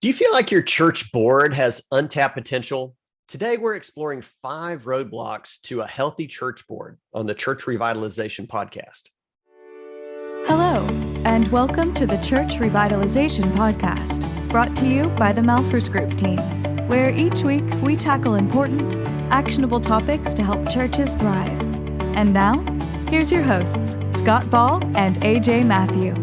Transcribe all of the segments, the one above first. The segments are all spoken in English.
Do you feel like your church board has untapped potential? Today, we're exploring 5 roadblocks to a healthy church board on the Church Revitalization Podcast. Hello, and welcome to the Church Revitalization Podcast, brought to you by the Malphurs Group team, where each week we tackle important, actionable topics to help churches thrive. And now, here's your hosts, Scott Ball and AJ Matthew.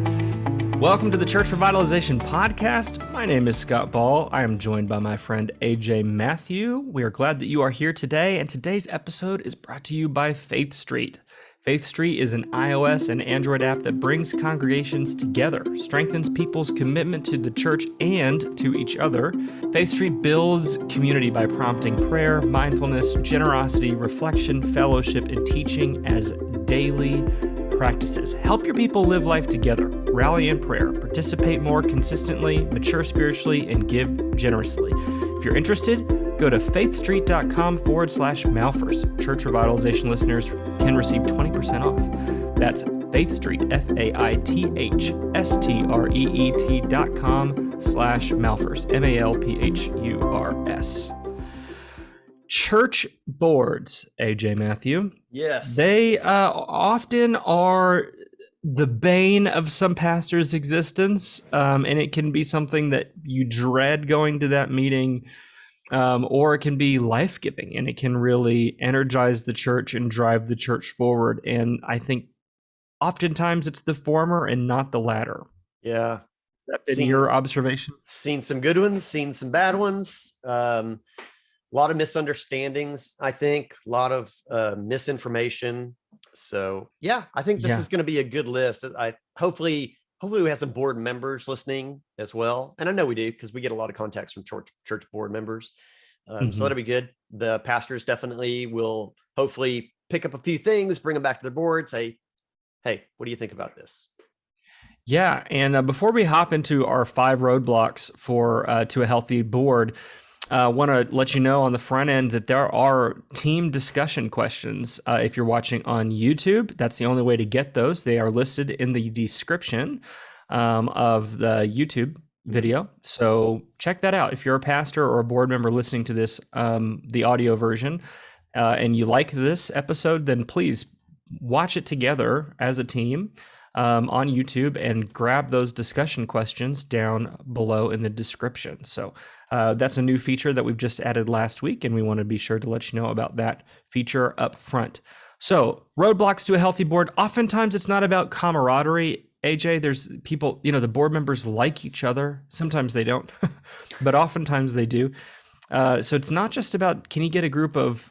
Welcome to the Church Revitalization Podcast. My name is Scott Ball. I am joined by my friend AJ Matthew. We are glad that you are here today, and today's episode is brought to you by Faith Street. Faith Street is an iOS and Android app that brings congregations together, strengthens people's commitment to the church and to each other. Faith Street builds community by prompting prayer, mindfulness, generosity, reflection, fellowship, and teaching as daily practices. Help your people live life together, rally in prayer, participate more consistently, mature spiritually, and give generously. If you're interested, go to faithstreet.com/Malphurs. Church Revitalization listeners can receive 20% off. That's Faith Street, faithstreet.com/Malphurs, Malphurs. Church boards, AJ Matthew. Yes. They often are the bane of some pastors' existence, and it can be something that you dread going to that meeting, or it can be life-giving, and it can really energize the church and drive the church forward. And I think oftentimes it's the former and not the latter. Yeah. Has that been your observation? Seen some good ones, seen some bad ones. A lot of misunderstandings, I think, a lot of misinformation. So yeah, I think this is going to be a good list. Hopefully we have some board members listening as well. And I know we do, because we get a lot of contacts from church board members. So that'll be good. The pastors definitely will hopefully pick up a few things, bring them back to their board, say, hey, what do you think about this? Yeah. And before we hop into our 5 roadblocks to a healthy board, I want to let you know on the front end that there are team discussion questions. If you're watching on YouTube, that's the only way to get those. They are listed in the description of the YouTube video. So check that out. If you're a pastor or a board member listening to this, the audio version, and you like this episode, then please watch it together as a team on YouTube and grab those discussion questions down below in the description. So that's a new feature that we've just added last week, and we want to be sure to let you know about that feature up front. So roadblocks to a healthy board. Oftentimes it's not about camaraderie. AJ, there's people, the board members like each other. Sometimes they don't, but oftentimes they do. So it's not just about, can you get a group of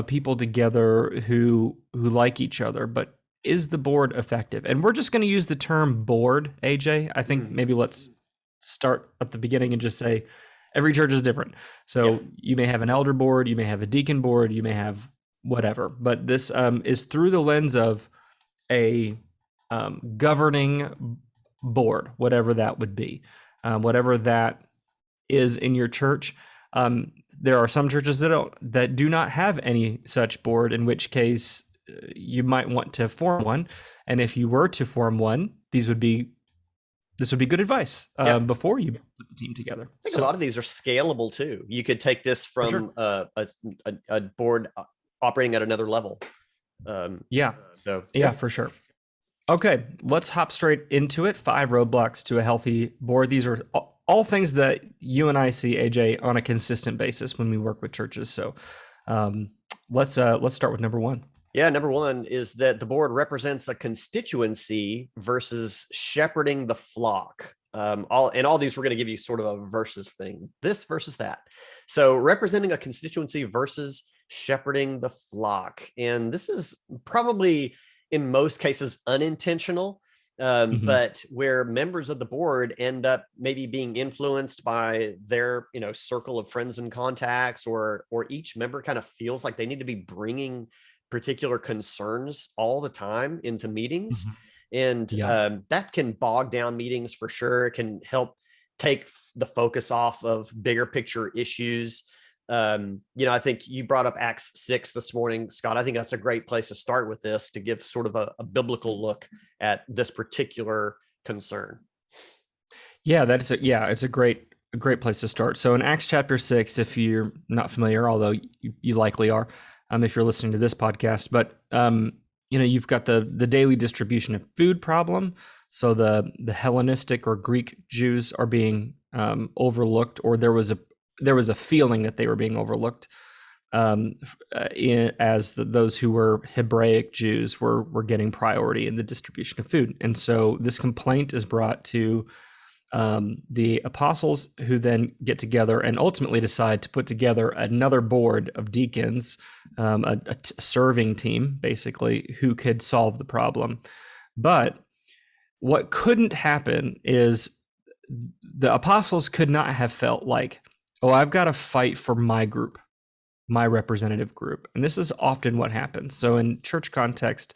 people together who like each other, but is the board effective? And we're just going to use the term board, AJ. I think maybe let's start at the beginning and just say every church is different. So you may have an elder board, you may have a deacon board, you may have whatever. But this is through the lens of a governing board, whatever that would be, whatever that is in your church. There are some churches that do not have any such board, in which case you might want to form one. And if you were to form one, this would be good advice before you put the team together. I think a lot of these are scalable too. You could take this from a board operating at another level. For sure. Okay, let's hop straight into it. 5 roadblocks to a healthy board. These are all things that you and I see, AJ, on a consistent basis when we work with churches. So let's start with number 1. Yeah, number 1 is that the board represents a constituency versus shepherding the flock. All these, we're going to give you sort of a versus thing, this versus that. So representing a constituency versus shepherding the flock. And this is probably in most cases unintentional, but where members of the board end up maybe being influenced by their circle of friends and contacts, or each member kind of feels like they need to be bringing particular concerns all the time into meetings. And that can bog down meetings for sure. It can help take the focus off of bigger picture issues. I think you brought up Acts 6 this morning, Scott. I think that's a great place to start with this, to give sort of a biblical look at this particular concern. Yeah, it's a great great place to start. So in Acts chapter 6, if you're not familiar, although you likely are, if you're listening to this podcast, but you've got the daily distribution of food problem. So the Hellenistic or Greek Jews are being overlooked, or there was a feeling that they were being overlooked, as those who were Hebraic Jews were getting priority in the distribution of food. And so this complaint is brought to the apostles, who then get together and ultimately decide to put together another board of deacons, a serving team, basically, who could solve the problem. But what couldn't happen is the apostles could not have felt like, oh, I've got to fight for my group, my representative group. And this is often what happens. So in church context,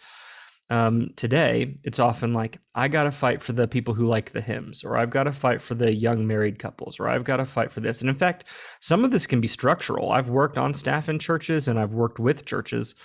today, it's often like, I got to fight for the people who like the hymns, or I've got to fight for the young married couples, or I've got to fight for this. And in fact, some of this can be structural. I've worked on staff in churches, and I've worked with churches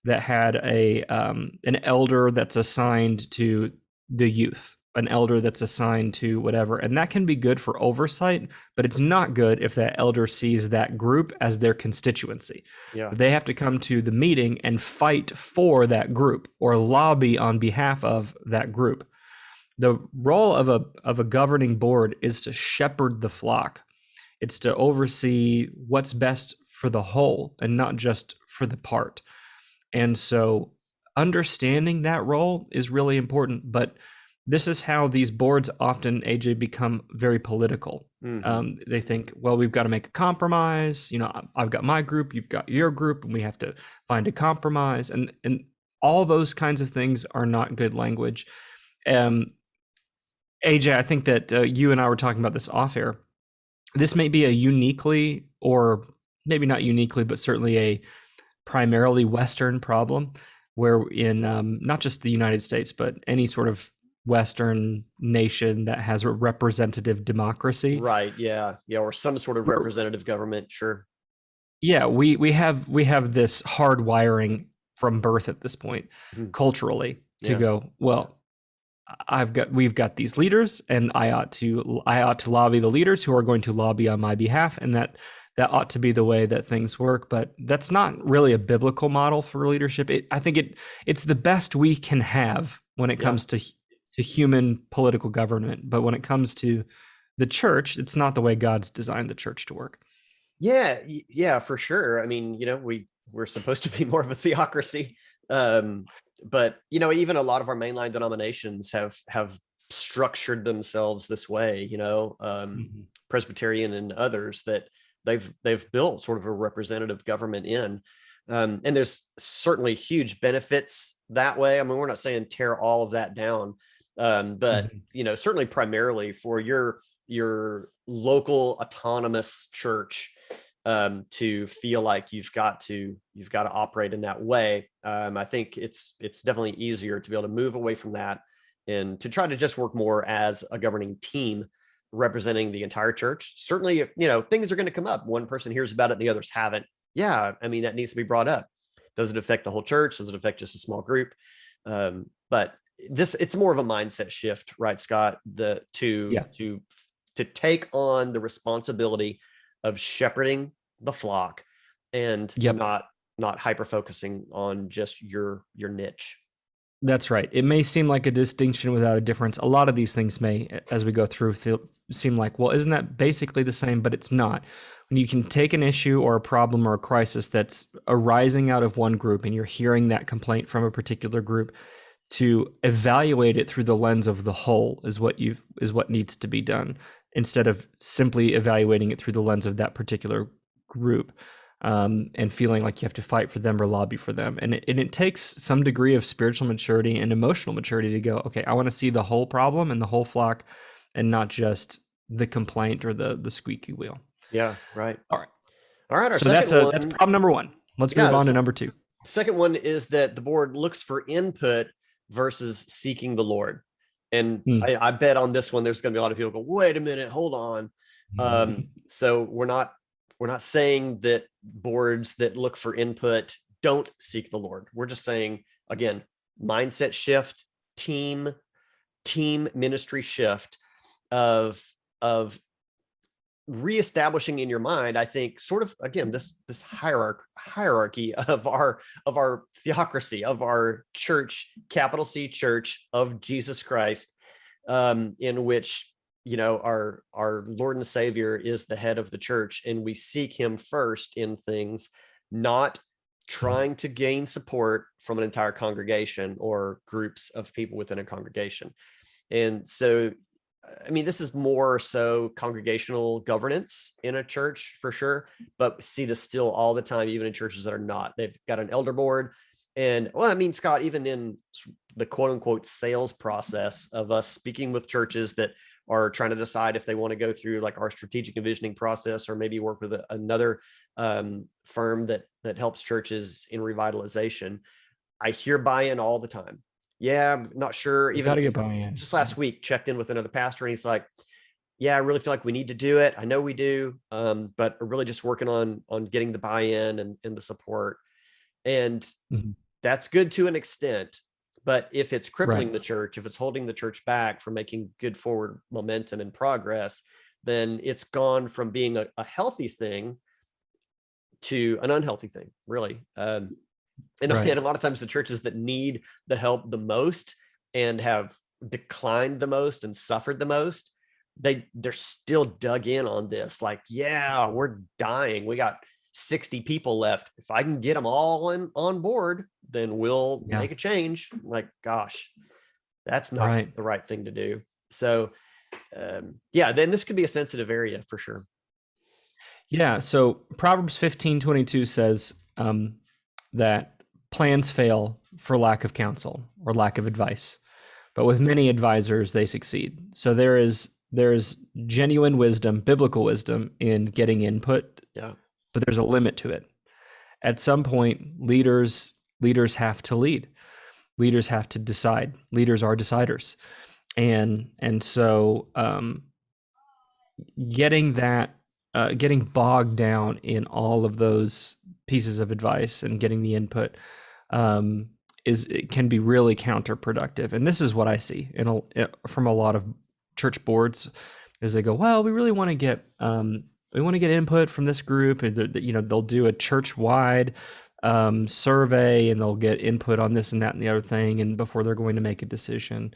that had an elder that's assigned to the youth, an elder that's assigned to whatever. And that can be good for oversight, but it's not good if that elder sees that group as their constituency. Yeah. They have to come to the meeting and fight for that group or lobby on behalf of that group. The role of a governing board is to shepherd the flock. It's to oversee what's best for the whole and not just for the part. And so understanding that role is really important, but this is how these boards often, AJ, become very political. Mm-hmm. They think, well, we've got to make a compromise. I've got my group, you've got your group, and we have to find a compromise. And all those kinds of things are not good language. AJ, I think that you and I were talking about this off air. This may be a uniquely, or maybe not uniquely, but certainly a primarily Western problem, where in not just the United States, but any sort of Western nation that has a representative democracy. Right. Yeah. Or some sort of representative government. Sure. Yeah. We have this hard wiring from birth at this point, culturally, to go, well, we've got these leaders, and I ought to lobby the leaders who are going to lobby on my behalf. And that ought to be the way that things work. But that's not really a biblical model for leadership. I think it's the best we can have when it comes to human political government. But when it comes to the church, it's not the way God's designed the church to work. Yeah, for sure. I mean, we're supposed to be more of a theocracy. But, even a lot of our mainline denominations have structured themselves this way, Presbyterian and others, that they've built sort of a representative government in. And there's certainly huge benefits that way. I mean, we're not saying tear all of that down. But certainly primarily for your local autonomous church, to feel like you've got to operate in that way. I think it's definitely easier to be able to move away from that and to try to just work more as a governing team representing the entire church. Certainly, things are going to come up. One person hears about it, the others haven't. Yeah, I mean, that needs to be brought up. Does it affect the whole church? Does it affect just a small group? But it's more of a mindset shift, right, Scott? To take on the responsibility of shepherding the flock and not hyper focusing on just your niche. That's right. It may seem like a distinction without a difference. A lot of these things may, as we go through, seem like, well, isn't that basically the same? But it's not. When you can take an issue or a problem or a crisis that's arising out of one group, and you're hearing that complaint from a particular group, to evaluate it through the lens of the whole is what needs to be done, instead of simply evaluating it through the lens of that particular group, and feeling like you have to fight for them or lobby for them. And it takes some degree of spiritual maturity and emotional maturity to go, okay, I want to see the whole problem and the whole flock, and not just the complaint or the squeaky wheel. Yeah, right. All right. So that's problem number one. Let's move on to number two. Second one is that the board looks for input versus seeking the Lord. And I bet on this one, there's going to be a lot of people go, wait a minute, hold on. So we're not saying that boards that look for input don't seek the Lord. We're just saying, again, mindset shift, team ministry shift of reestablishing in your mind, I think, sort of, again, this hierarchy of our theocracy, of our church, capital C Church of Jesus Christ, in which, our Lord and Savior is the head of the church, and we seek him first in things, not trying to gain support from an entire congregation or groups of people within a congregation. And so, I mean, this is more so congregational governance in a church for sure, but we see this still all the time, even in churches that are not. They've got an elder board. And well, I mean, Scott, even in the quote unquote sales process of us speaking with churches that are trying to decide if they want to go through like our strategic envisioning process, or maybe work with another firm that helps churches in revitalization, I hear buy-in all the time. Yeah, I'm not sure. You got to get buy-in. Just last week, checked in with another pastor, and he's like, yeah, I really feel like we need to do it. I know we do, but we're really just working on getting the buy-in and the support. And that's good to an extent. But if it's crippling the church, if it's holding the church back from making good forward momentum and progress, then it's gone from being a healthy thing to an unhealthy thing, really. And a lot of times the churches that need the help the most and have declined the most and suffered the most, they're still dug in on this. Like, yeah, we're dying. We got 60 people left. If I can get them all on board, then we'll make a change. Like, gosh, that's not the right thing to do. So, then this could be a sensitive area for sure. Yeah. So Proverbs 15:22 says that plans fail for lack of counsel or lack of advice, but with many advisors, they succeed. So there is genuine wisdom, biblical wisdom in getting input. Yeah. But there's a limit to it. At some point, leaders have to lead. Leaders have to decide. Leaders are deciders. And so getting bogged down in all of those pieces of advice and getting the input it can be really counterproductive. And this is what I see from a lot of church boards, is they go, well, we really want to get input from this group, and they'll do a church-wide survey, and they'll get input on this and that and the other thing, and before they're going to make a decision.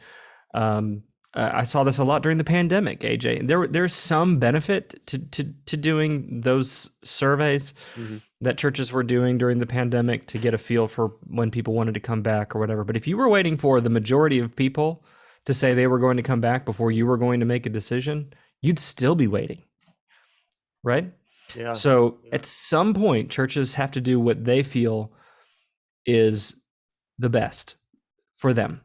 I saw this a lot during the pandemic, AJ. There's some benefit to doing those surveys that churches were doing during the pandemic to get a feel for when people wanted to come back or whatever. But if you were waiting for the majority of people to say they were going to come back before you were going to make a decision, you'd still be waiting. Right? Yeah. So at some point, churches have to do what they feel is the best for them.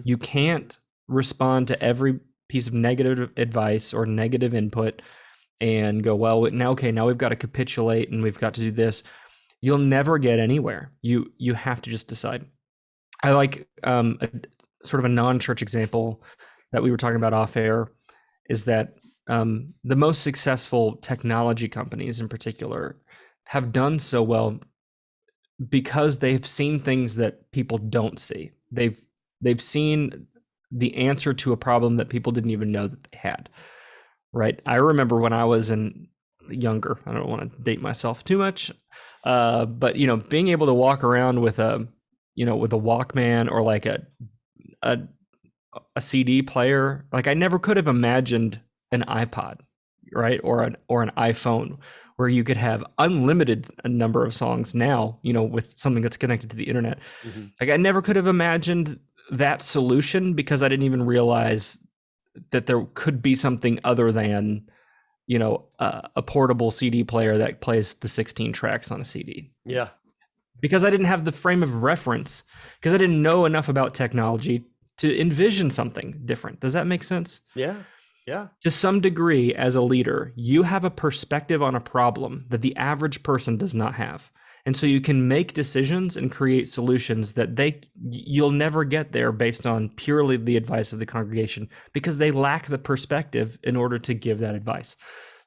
You can't respond to every piece of negative advice or negative input and go, well, now we've got to capitulate and we've got to do this. You'll never get anywhere. You have to just decide. I like sort of a non-church example that we were talking about off air, is that the most successful technology companies in particular have done so well because they've seen things that people don't see. They've seen the answer to a problem that people didn't even know that they had. Right. I remember when I was younger, I don't want to date myself too much, but being able to walk around with a Walkman or like a CD player, like I never could have imagined an iPod, right? Or an iPhone where you could have unlimited number of songs now, with something that's connected to the internet. Like I never could have imagined that solution because I didn't even realize that there could be something other than, a portable CD player that plays the 16 tracks on a CD. Yeah. Because I didn't have the frame of reference, because I didn't know enough about technology to envision something different. Does that make sense? Yeah. Yeah. To some degree, as a leader, you have a perspective on a problem that the average person does not have. And so you can make decisions and create solutions that you'll never get there based on purely the advice of the congregation, because they lack the perspective in order to give that advice.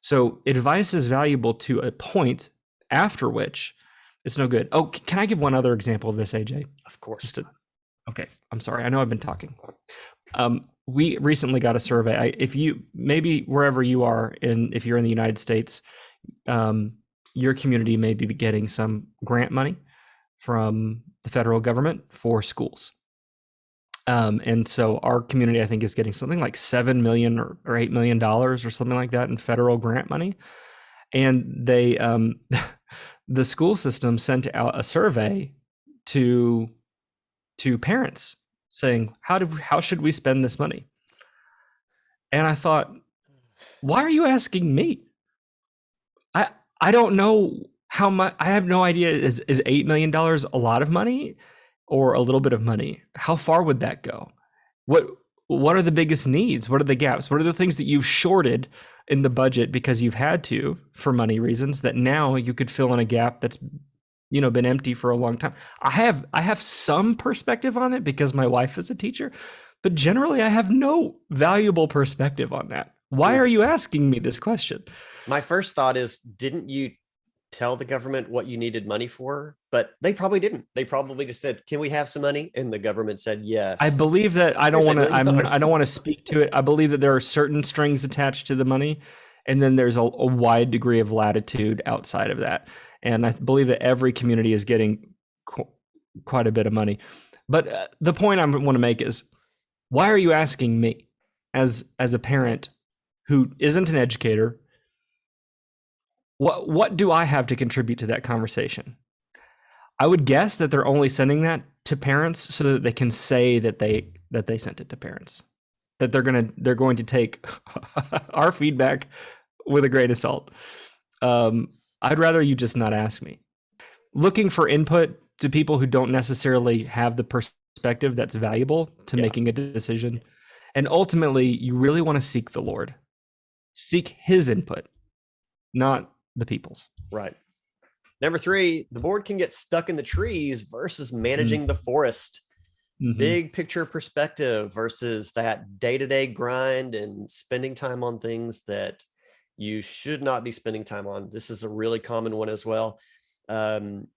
So advice is valuable to a point, after which it's no good. Oh, can I give one other example of this, AJ? Of course. Okay. I'm sorry. I know I've been talking. we recently got a survey. If you, maybe wherever you are if you're in the United States, your community may be getting some grant money from the federal government for schools. And so our community, I think, is getting something like $7 million or $8 million or something like that in federal grant money. And they, the school system sent out a survey to parents saying, how should we spend this money? And I thought, why are you asking me? I don't know how much. I have no idea. Is $8 million a lot of money or a little bit of money? How far would that go? What are the biggest needs? What are the gaps? What are the things that you've shorted in the budget because you've had to for money reasons that now you could fill in a gap that's been empty for a long time? I have some perspective on it because my wife is a teacher, but generally I have no valuable perspective on that. Why are you asking me this question? My first thought is, didn't you tell the government what you needed money for? But they probably didn't. They probably just said, "Can we have some money?" And the government said yes. I believe that. I don't want to speak to it. I believe that there are certain strings attached to the money, and then there's a wide degree of latitude outside of that. And I believe that every community is getting quite a bit of money. But the point I want to make is, why are you asking me, as a parent who isn't an educator? What do I have to contribute to that conversation? I would guess that they're only sending that to parents so that they can say that they sent it to parents. That they're going to take our feedback with a grain of salt. I'd rather you just not ask me. Looking for input to people who don't necessarily have the perspective that's valuable to making a decision. And ultimately, you really want to seek the Lord. Seek his input, not the people's. Right. Number 3, the board can get stuck in the trees versus managing the forest. Mm-hmm. Big picture perspective versus that day-to-day grind and spending time on things that you should not be spending time on. This is a really common one as well. And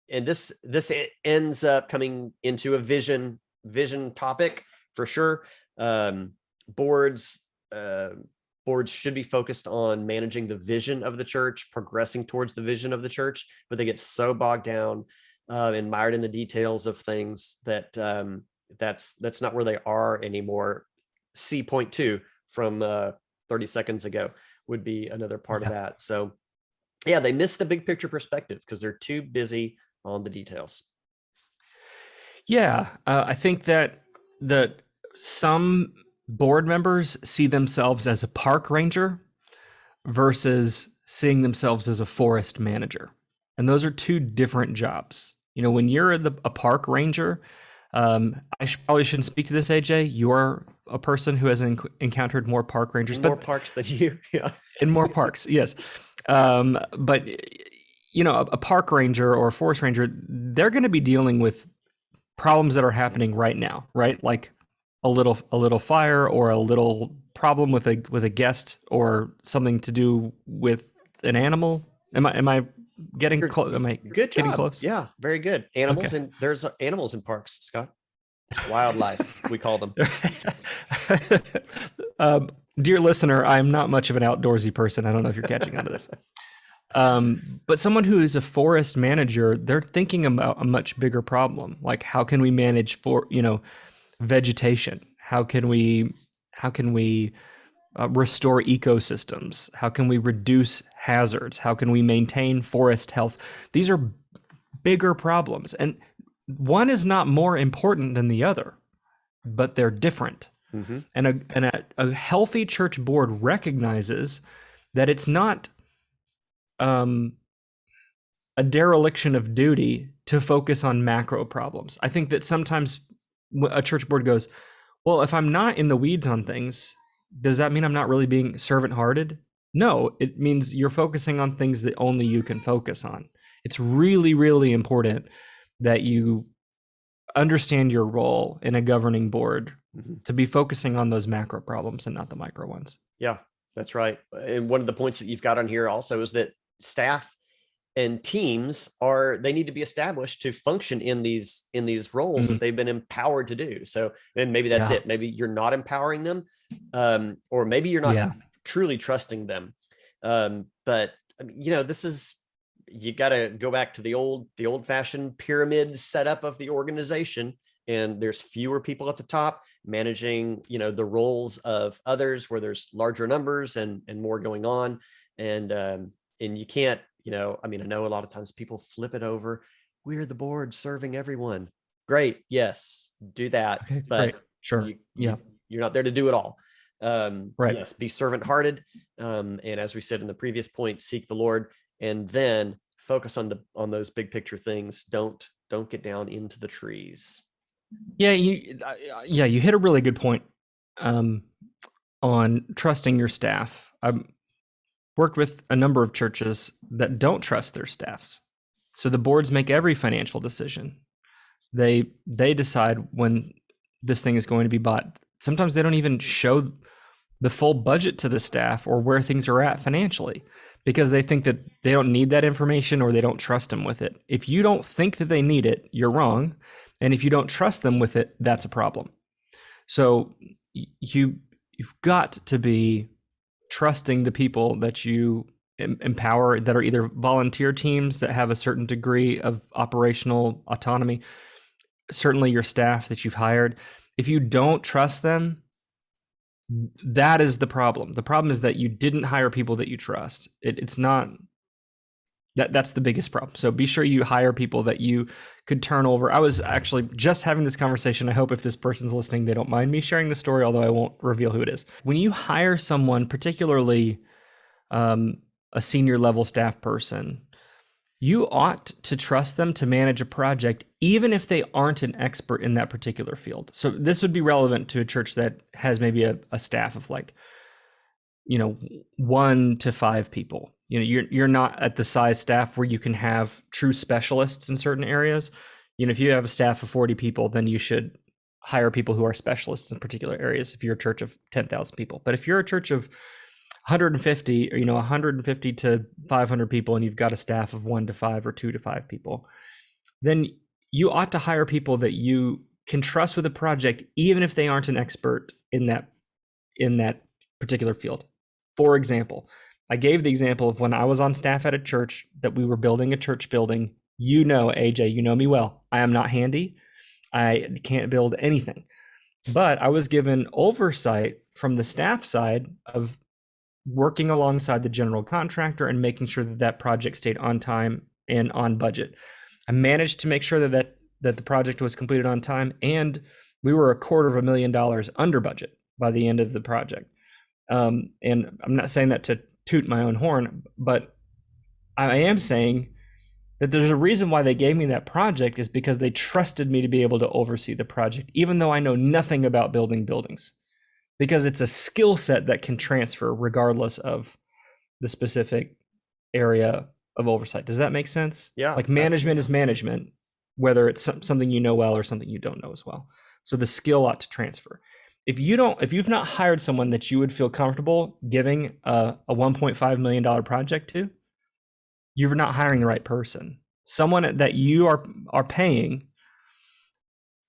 this ends up coming into a vision topic for sure. Boards should be focused on managing the vision of the church, progressing towards the vision of the church, but they get so bogged down and mired in the details of things that that's not where they are anymore. C point 2 from 30 seconds ago would be another part of that. So yeah, they miss the big picture perspective because they're too busy on the details. Yeah, I think that some board members see themselves as a park ranger versus seeing themselves as a forest manager. And those are two different jobs. When you're a park ranger, I probably shouldn't speak to this, AJ. You're a person who has encountered more park rangers. More parks than you, yeah. In more parks, yes. But a park ranger or a forest ranger, they're going to be dealing with problems that are happening right now, right? Like a little fire or a little problem with a guest or something to do with an animal. Am I getting close? Am I good getting job. Close? Yeah, very good. Animals, okay. And there's animals in parks, Scott. Wildlife, we call them. Dear listener, I'm not much of an outdoorsy person. I don't know if you're catching on to this. But someone who is a forest manager, they're thinking about a much bigger problem. Like, how can we manage vegetation? How can we restore ecosystems? How can we reduce hazards? How can we maintain forest health? These are bigger problems, and one is not more important than the other, but they're different. Mm-hmm. And a healthy church board recognizes that it's not a dereliction of duty to focus on macro problems. I think that sometimes a church board goes, well, if I'm not in the weeds on things, does that mean I'm not really being servant-hearted? No, it means you're focusing on things that only you can focus on. It's really, really important that you understand your role in a governing board to be focusing on those macro problems and not the micro ones. Yeah, that's right. And one of the points that you've got on here also is that staff and teams they need to be established to function in these roles that they've been empowered to do. So, and maybe that's it. Maybe you're not empowering them, or maybe you're not truly trusting them. But I mean, you got to go back to the old fashioned pyramid setup of the organization, and there's fewer people at the top managing, the roles of others where there's larger numbers and more going on. And you can't, I know a lot of times people flip it over. We're the board serving everyone. Great. Yes, do that. Okay, but great. Sure. You're not there to do it all. Right. Yes, be servant hearted. And as we said in the previous point, seek the Lord, and then focus on those big picture things. Don't get down into the trees. Yeah. You hit a really good point, on trusting your staff. I've worked with a number of churches that don't trust their staffs. So the boards make every financial decision. They decide when this thing is going to be bought. Sometimes they don't even show the full budget to the staff or where things are at financially, because they think that they don't need that information or they don't trust them with it. If you don't think that they need it, you're wrong. And if you don't trust them with it, that's a problem. So you've got to be trusting the people that you empower, that are either volunteer teams that have a certain degree of operational autonomy, certainly your staff that you've hired. If you don't trust them, that is the problem. The problem is that you didn't hire people that you trust. It's not that's the biggest problem. So be sure you hire people that you could turn over. I was actually just having this conversation. I hope if this person's listening, they don't mind me sharing the story, although I won't reveal who it is. When you hire someone, particularly a senior level staff person, you ought to trust them to manage a project, even if they aren't an expert in that particular field. So this would be relevant to a church that has maybe a staff of 1 to 5 people. You're not at the size staff where you can have true specialists in certain areas. If you have a staff of 40 people, then you should hire people who are specialists in particular areas if you're a church of 10,000 people. But if you're a church of 150 or 150 to 500 people, and you've got a staff of 1 to 5 or 2 to 5 people, then you ought to hire people that you can trust with a project, even if they aren't an expert in that particular field. For example, I gave the example of when I was on staff at a church that we were building a church building. AJ, you know me well. I am not handy. I can't build anything. But I was given oversight from the staff side of working alongside the general contractor and making sure that project stayed on time and on budget. I managed to make sure that the project was completed on time, and we were $250,000 under budget by the end of the project. And I'm not saying that to toot my own horn, but I am saying that there's a reason why they gave me that project, is because they trusted me to be able to oversee the project, even though I know nothing about building buildings, because it's a skill set that can transfer regardless of the specific area of oversight. Does that make sense? Yeah. Like management is management, whether it's something you know well or something you don't know as well. So the skill ought to transfer. If you've not hired someone that you would feel comfortable giving a $1.5 million project to, you're not hiring the right person. Someone that you are paying,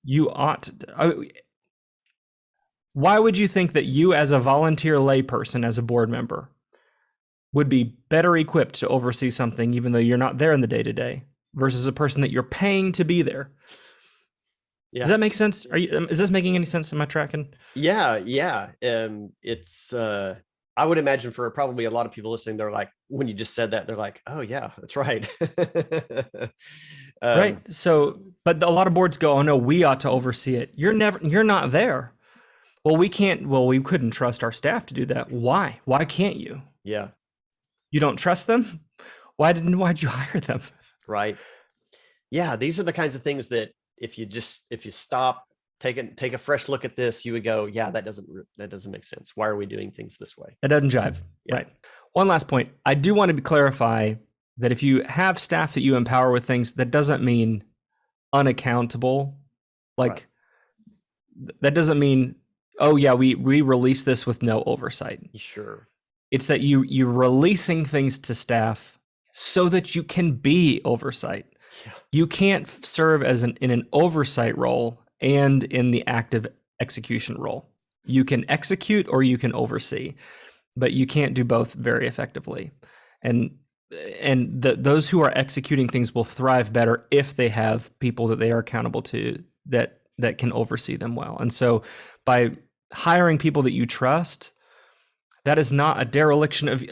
you ought to. Why would you think that you, as a volunteer layperson, as a board member, would be better equipped to oversee something, even though you're not there in the day-to-day, versus a person that you're paying to be there? Yeah. Does that make sense? Is this making any sense? Am I tracking? Yeah. It's I would imagine for probably a lot of people listening, they're like, when you just said that, they're like, oh yeah, that's right. Right. So, but a lot of boards go, oh no, we ought to oversee it. You're not there. Well, we couldn't trust our staff to do that. Why? Why can't you? Yeah. You don't trust them? Why'd you hire them? Right. Yeah. These are the kinds of things that if you stop, take a fresh look at this, you would go, yeah, that doesn't make sense. Why are we doing things this way? It doesn't jive. Yeah. Right. One last point. I do want to clarify that if you have staff that you empower with things, that doesn't mean unaccountable. That doesn't mean, oh yeah, we release this with no oversight. Sure. It's that you're releasing things to staff so that you can be oversight. Yeah. You can't serve as in an oversight role and in the active execution role. You can execute or you can oversee, but you can't do both very effectively. And those who are executing things will thrive better if they have people that they are accountable to that can oversee them well. And so by hiring people that you trust, that is not a dereliction of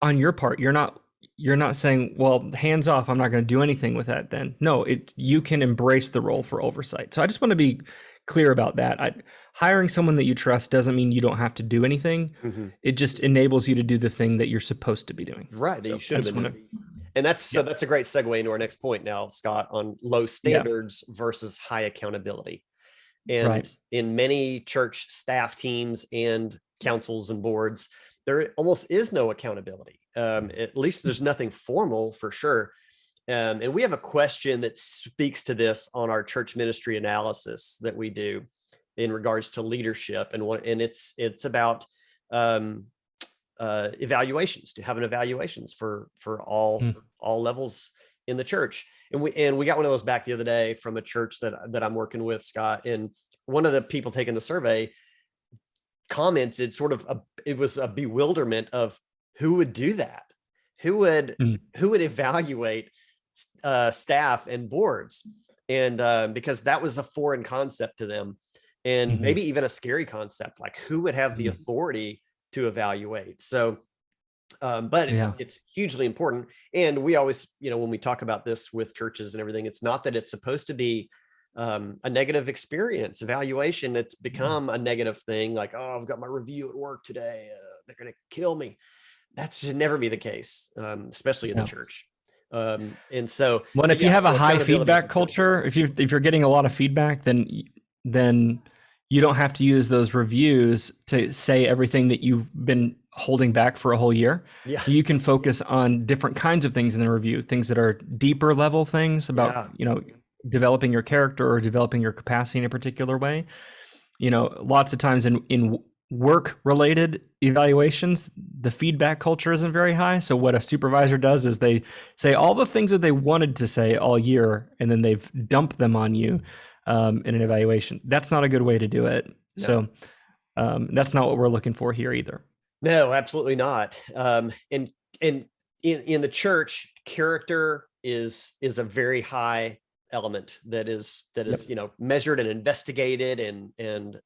on your part. You're not saying, well, hands off, I'm not going to do anything with that then. No, you can embrace the role for oversight. So I just want to be clear about that. Hiring someone that you trust doesn't mean you don't have to do anything. Mm-hmm. It just enables you to do the thing that you're supposed to be doing. Right, that you should have been doing. And that's a great segue into our next point now, Scott, on low standards versus high accountability. And in many church staff teams and councils and boards, there almost is no accountability. At least there's nothing formal for sure. And we have a question that speaks to this on our church ministry analysis that we do in regards to leadership. And it's about evaluations, to having evaluations for all levels in the church. And we got one of those back the other day from a church that I'm working with, Scott. And one of the people taking the survey commented it was a bewilderment of who would do that, who would evaluate staff and boards, and because that was a foreign concept to them, and maybe even a scary concept, like who would have the authority to evaluate. So but it's hugely important. And we always, when we talk about this with churches and everything, it's not that it's supposed to be a negative experience. Evaluation, it's become a negative thing. Like, oh, I've got my review at work today. They're going to kill me. That should never be the case, especially in the church. And so, well, if you have a high feedback culture, if you're getting a lot of feedback, then you don't have to use those reviews to say everything that you've been holding back for a whole year. Yeah. You can focus on different kinds of things in the review, things that are deeper level things about, developing your character or developing your capacity in a particular way. Lots of times in work related evaluations, the feedback culture isn't very high. So what a supervisor does is they say all the things that they wanted to say all year, and then they've dumped them on you in an evaluation. That's not a good way to do it. No. So that's not what we're looking for here either. No, absolutely not. And in the church, character is a very high element that is measured and investigated and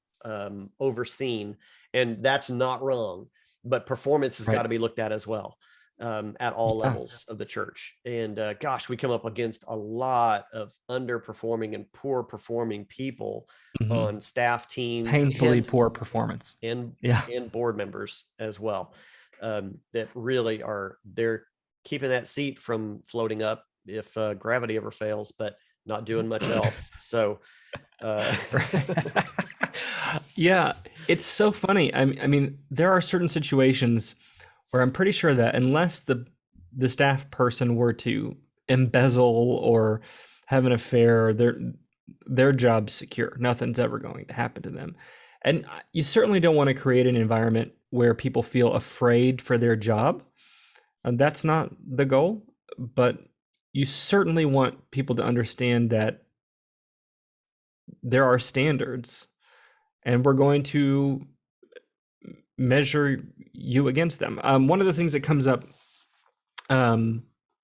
overseen, and that's not wrong. But performance has got to be looked at as well, at all levels of the church. And gosh, we come up against a lot of underperforming and poor performing people on staff teams, painfully poor performance, and board members as well, that really they're keeping that seat from floating up if gravity ever fails, but not doing much else. So yeah, it's so funny. I mean, there are certain situations where I'm pretty sure that unless the staff person were to embezzle or have an affair, their job's secure. Nothing's ever going to happen to them. And you certainly don't want to create an environment where people feel afraid for their job. That's not the goal, but you certainly want people to understand that there are standards and we're going to measure you against them. One of the things that comes up, I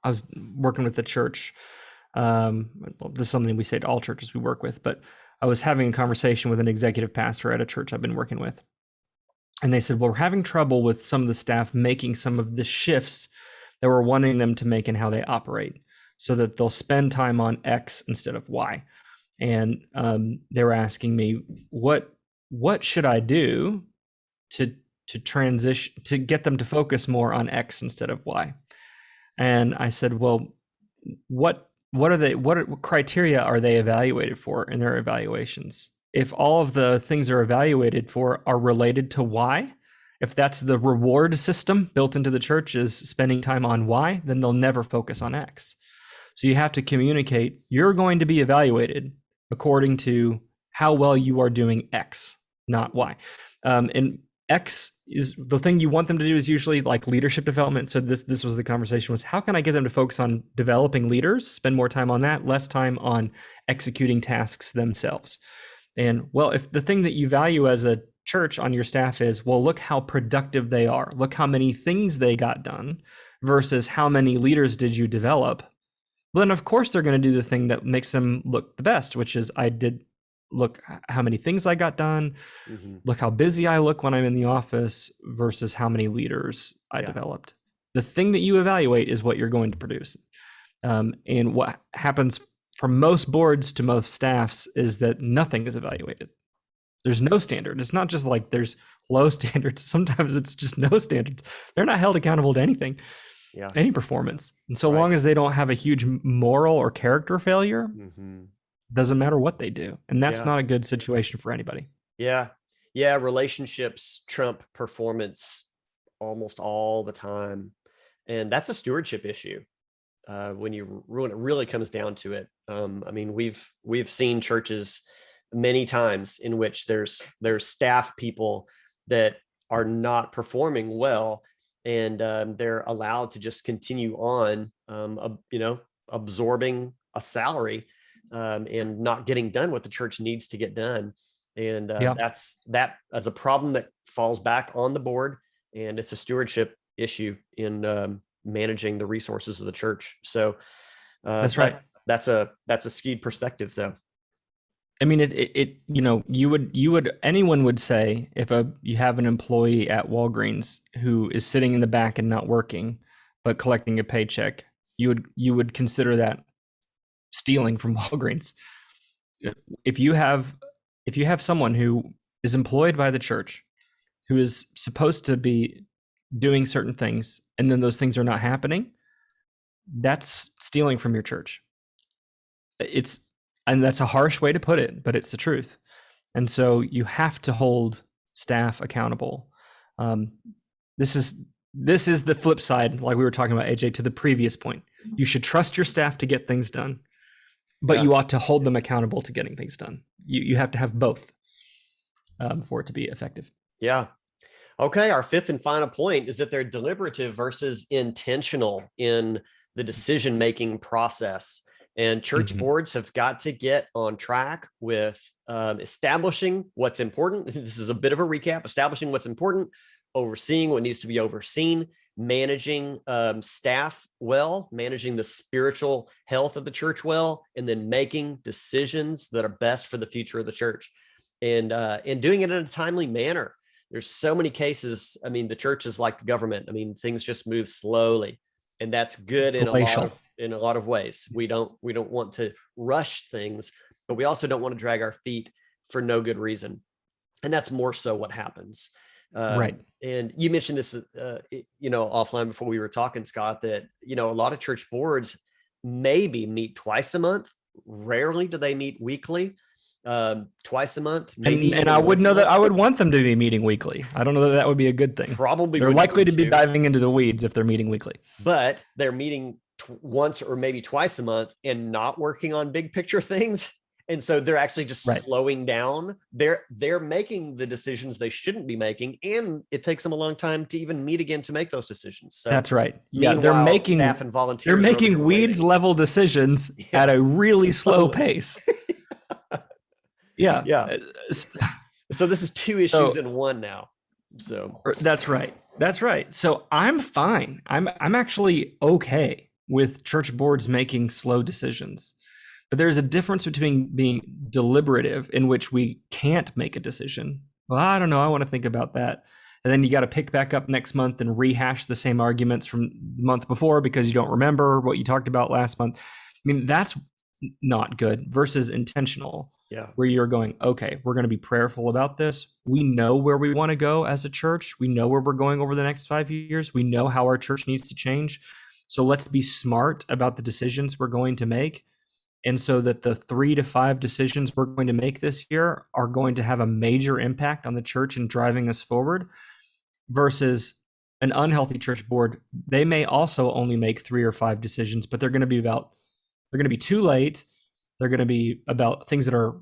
was working with the church. Well, this is something we say to all churches we work with, but I was having a conversation with an executive pastor at a church I've been working with. And they said, well, we're having trouble with some of the staff making some of the shifts that we're wanting them to make in how they operate, so that they'll spend time on X instead of Y. And they were asking me, what should I do to transition, to get them to focus more on X instead of Y? And I said, well, what criteria are they evaluated for in their evaluations? If all of the things they're evaluated for are related to Y, if that's the reward system built into the church is spending time on Y, then they'll never focus on X. So you have to communicate, you're going to be evaluated according to how well you are doing X, not Y. And X is the thing you want them to do is usually like leadership development. So this was the conversation was, how can I get them to focus on developing leaders, spend more time on that, less time on executing tasks themselves? And well, if the thing that you value as a church on your staff is, well, look how productive they are, look how many things they got done versus how many leaders did you develop, well, then of course they're going to do the thing that makes them look the best, which is look how many things I got done, look how busy I look when I'm in the office versus how many leaders I developed. The thing that you evaluate is what you're going to produce. And what happens from most boards to most staffs is that nothing is evaluated. There's no standard. It's not just like there's low standards. Sometimes it's just no standards. They're not held accountable to anything, any performance. And so long as they don't have a huge moral or character failure, doesn't matter what they do. And that's not a good situation for anybody. Yeah. Relationships trump performance almost all the time. And that's a stewardship issue. When it really comes down to it. I mean, we've seen churches many times in which there's staff people that are not performing well, and they're allowed to just continue on, absorbing a salary and not getting done what the church needs to get done. And that's a problem that falls back on the board, and it's a stewardship issue in managing the resources of the church. So that's right. That's a skewed perspective, though. I mean, anyone would say if you have an employee at Walgreens who is sitting in the back and not working, but collecting a paycheck, you would consider that stealing from Walgreens. If you have someone who is employed by the church, who is supposed to be doing certain things, and then those things are not happening, that's stealing from your church. And that's a harsh way to put it, but it's the truth. And so you have to hold staff accountable. This is the flip side, like we were talking about, AJ, to the previous point. You should trust your staff to get things done, but you ought to hold them accountable to getting things done. You have to have both for it to be effective. Yeah. Okay. Our fifth and final point is that they're deliberative versus intentional in the decision-making process. And church boards have got to get on track with establishing what's important. This is a bit of a recap: establishing what's important, overseeing what needs to be overseen, managing staff well, managing the spiritual health of the church well, and then making decisions that are best for the future of the church, and doing it in a timely manner. There's so many cases. I mean, the church is like the government. I mean, things just move slowly, and that's good in a lot of ways. We don't want to rush things, but we also don't want to drag our feet for no good reason. And that's more so what happens. Right. And you mentioned this, offline before we were talking, Scott, that, a lot of church boards maybe meet twice a month. Rarely do they meet weekly. Twice a month, maybe. And I would know that I would want them to be meeting weekly. I don't know that would be a good thing. Probably they're likely to be diving into the weeds if they're meeting weekly. But they're meeting once or maybe twice a month and not working on big picture things. And so they're actually just slowing down. They're making the decisions they shouldn't be making, and it takes them a long time to even meet again to make those decisions. So that's right. Yeah, they're making staff and volunteers. They're making weeds level decisions at a really slow pace. Yeah. So this is two issues in one now. So that's right. So I'm fine. I'm actually okay with church boards making slow decisions. But there's a difference between being deliberative, in which we can't make a decision. Well, I don't know. I want to think about that. And then you got to pick back up next month and rehash the same arguments from the month before because you don't remember what you talked about last month. I mean, that's not good versus intentional. Yeah. Where you're going, okay, we're going to be prayerful about this. We know where we want to go as a church. We know where we're going over the next 5 years. We know how our church needs to change. So let's be smart about the decisions we're going to make. And so that the 3 to 5 decisions we're going to make this year are going to have a major impact on the church and driving us forward, versus an unhealthy church board. They may also only make 3 or 5 decisions, but they're going to be too late. They're going to be about things that are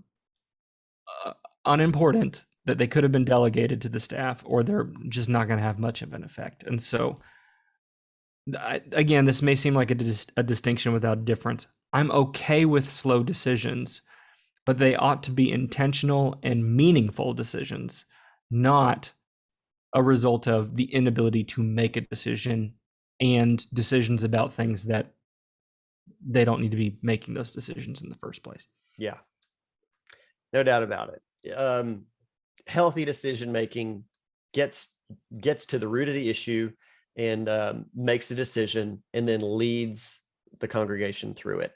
unimportant, that they could have been delegated to the staff, or they're just not going to have much of an effect. And so, again, this may seem like a distinction without a difference. I'm okay with slow decisions, but they ought to be intentional and meaningful decisions, not a result of the inability to make a decision and decisions about things that they don't need to be making those decisions in the first place. Yeah, no doubt about it. Healthy decision making gets to the root of the issue and makes a decision, and then leads the congregation through it.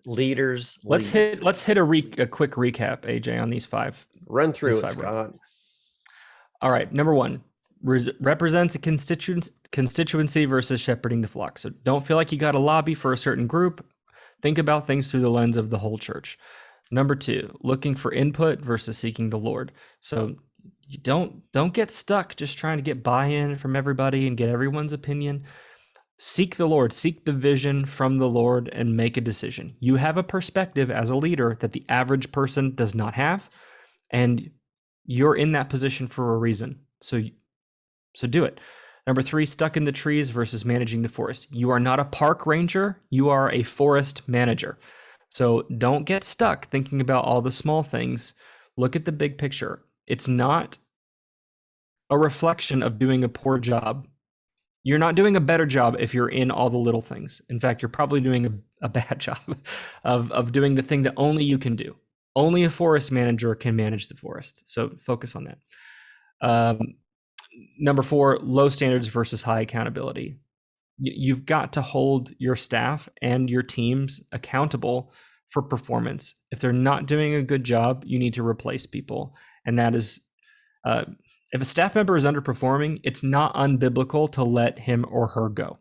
Leaders. Let's hit a quick recap, AJ, on these five. Run through it, Scott. All right. Number one, represents a constituency versus shepherding the flock. So don't feel like you got to lobby for a certain group. Think about things through the lens of the whole church. Number two, looking for input versus seeking the Lord. So you don't get stuck just trying to get buy-in from everybody and get everyone's opinion. Seek the Lord, seek the vision from the Lord, and make a decision. You have a perspective as a leader that the average person does not have, and you're in that position for a reason. So do it. Number three, stuck in the trees versus managing the forest. You are not a park ranger, you are a forest manager. So don't get stuck thinking about all the small things. Look at the big picture. It's not a reflection of doing a poor job. You're not doing a better job if you're in all the little things. In fact, you're probably doing a bad job of doing the thing that only you can do. Only a forest manager can manage the forest. So focus on that. Number four, low standards versus high accountability. You've got to hold your staff and your teams accountable for performance. If they're not doing a good job, you need to replace people. And that is, if a staff member is underperforming, it's not unbiblical to let him or her go.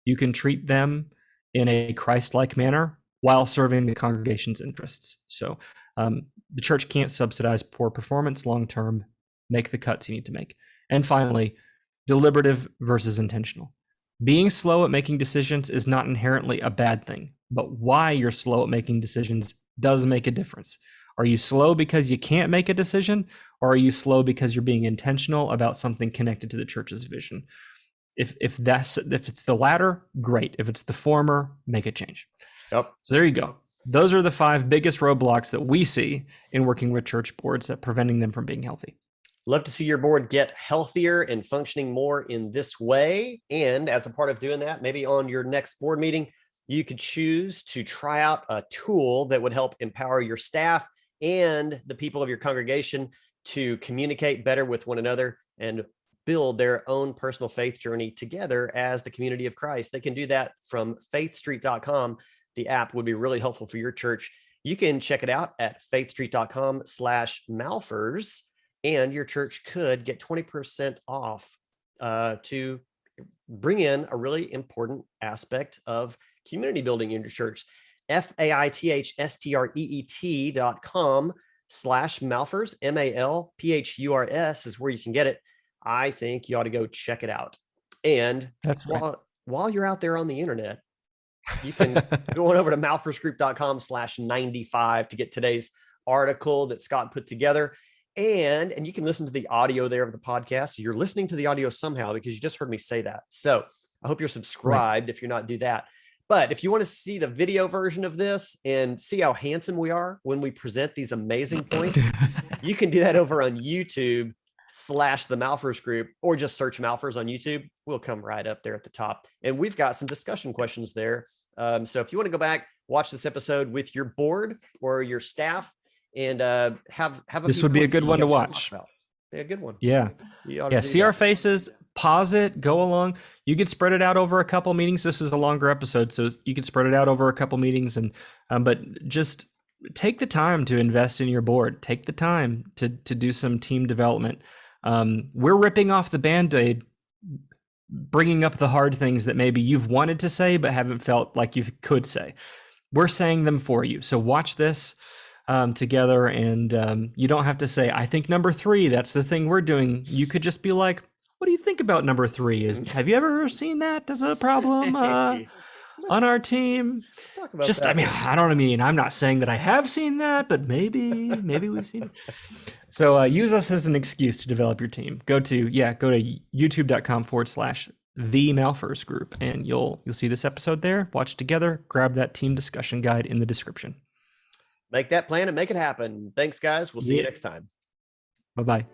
You can treat them in a Christ-like manner while serving the congregation's interests. So the church can't subsidize poor performance long-term. Make the cuts you need to make. And finally, deliberative versus intentional. Being slow at making decisions is not inherently a bad thing, but why you're slow at making decisions does make a difference. Are you slow because you can't make a decision, or are you slow because you're being intentional about something connected to the church's vision? If it's the latter, great. If it's the former, make a change. Yep. So there you go. Those are the 5 biggest roadblocks that we see in working with church boards that preventing them from being healthy. Love to see your board get healthier and functioning more in this way. And as a part of doing that, maybe on your next board meeting, you could choose to try out a tool that would help empower your staff and the people of your congregation to communicate better with one another and build their own personal faith journey together as the community of Christ. They can do that from faithstreet.com. The app would be really helpful for your church. You can check it out at faithstreet.com/Malfers. And your church could get 20% off to bring in a really important aspect of community building in your church. faithstreet.com/Malfers, MALPHURS is where you can get it. I think you ought to go check it out. And that's right. While you're out there on the internet, you can go on over to malfersgroup.com/95 to get today's article that Scott put together. And you can listen to the audio there of the podcast. You're listening to the audio somehow because you just heard me say that. So I hope you're subscribed if you're not, do that. But if you want to see the video version of this and see how handsome we are when we present these amazing points, you can do that over on YouTube /the Malfers Group, or just search Malfers on YouTube. We'll come right up there at the top. And we've got some discussion questions there. So if you want to go back, watch this episode with your board or your staff, and have this would be a good one to watch. Yeah, a good one. Yeah. See our faces, pause it, go along. You could spread it out over a couple meetings. This is a longer episode, so you could spread it out over a couple meetings, and but just take the time to invest in your board. Take the time to do some team development. We're ripping off the Band-Aid, bringing up the hard things that maybe you've wanted to say but haven't felt like you could say. We're saying them for you. So watch this together, and you don't have to say, I think number 3, that's the thing we're doing. You could just be like, what do you think about number 3? Have you ever seen that as a problem on our team? Just, that. I mean, I'm not saying that I have seen that, but maybe we've seen it. So use us as an excuse to develop your team. Go to youtube.com/The Malfers Group, and you'll see this episode there. Watch together. Grab that team discussion guide in the description. Make that plan and make it happen. Thanks, guys. We'll see you next time. Bye-bye.